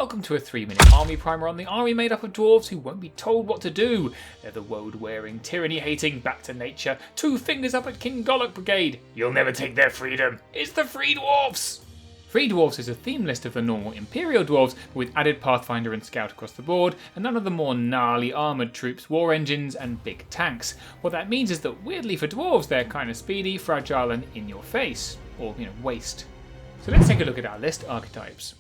Welcome to a 3-minute army primer on the army made up of dwarves who won't be told what to do. They're the woad-wearing, tyranny-hating, back-to-nature, 2 fingers up at King Golok brigade. You'll never take their freedom. It's the Free Dwarfs! Free Dwarfs is a theme list of the normal Imperial Dwarves, but with added Pathfinder and Scout across the board, and none of the more gnarly armoured troops, war engines, and big tanks. What that means is that, weirdly for dwarves, they're kind of speedy, fragile, and in your face. Or, waste. So let's take a look at our list, Archetypes.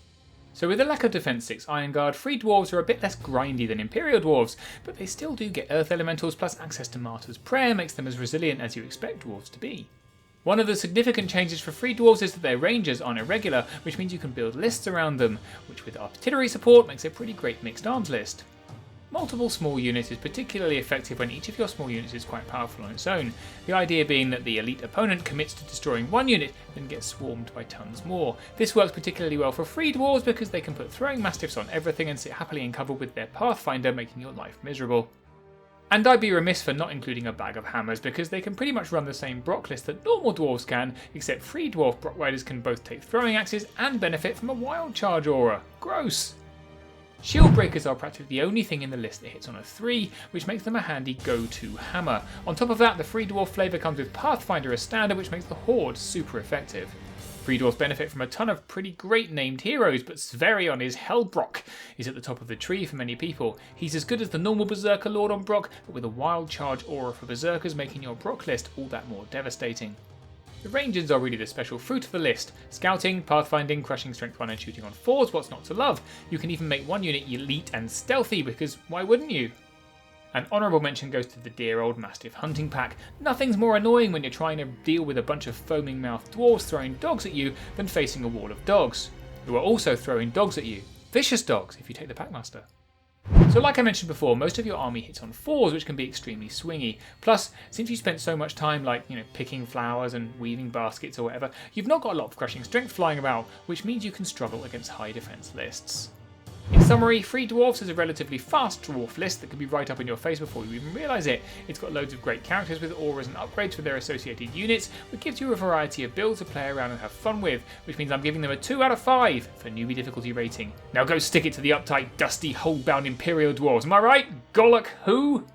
So with a lack of Defense 6 Iron Guard, Free Dwarves are a bit less grindy than Imperial Dwarves, but they still do get Earth Elementals, plus access to Martyr's Prayer makes them as resilient as you expect dwarves to be. One of the significant changes for Free Dwarves is that their rangers aren't irregular, which means you can build lists around them, which with artillery support makes a pretty great mixed arms list. Multiple small units is particularly effective when each of your small units is quite powerful on its own, the idea being that the elite opponent commits to destroying one unit then gets swarmed by tons more. This works particularly well for Free Dwarves because they can put throwing mastiffs on everything and sit happily in cover with their Pathfinder, making your life miserable. And I'd be remiss for not including a bag of hammers because they can pretty much run the same Brock list that normal dwarves can, except Free Dwarf Brock Riders can both take throwing axes and benefit from a wild charge aura. Gross! Shield Breakers are practically the only thing in the list that hits on a 3, which makes them a handy go-to hammer. On top of that, the Free Dwarf flavour comes with Pathfinder as standard, which makes the Horde super effective. Free Dwarfs benefit from a ton of pretty great named heroes, but Sverion is Hellbrock is at the top of the tree for many people. He's as good as the normal Berserker Lord on Brock, but with a wild charge aura for Berserkers, making your Brock list all that more devastating. The Rangers are really the special fruit of the list. Scouting, pathfinding, crushing strength 1 and shooting on 4s, what's not to love? You can even make one unit elite and stealthy, because why wouldn't you? An honourable mention goes to the dear old Mastiff Hunting Pack. Nothing's more annoying when you're trying to deal with a bunch of foaming mouthed dwarves throwing dogs at you than facing a wall of dogs, who are also throwing dogs at you. Vicious dogs, if you take the Packmaster. So like I mentioned before, most of your army hits on 4s, which can be extremely swingy. Plus, since you spent so much time picking flowers and weaving baskets or whatever, you've not got a lot of crushing strength flying about, which means you can struggle against high defense lists. In summary, Free Dwarfs is a relatively fast dwarf list that can be right up in your face before you even realise it. It's got loads of great characters with auras and upgrades for their associated units, which gives you a variety of builds to play around and have fun with, which means I'm giving them a 2 out of 5 for newbie difficulty rating. Now go stick it to the uptight, dusty, hold-bound Imperial Dwarves, am I right? Golok who?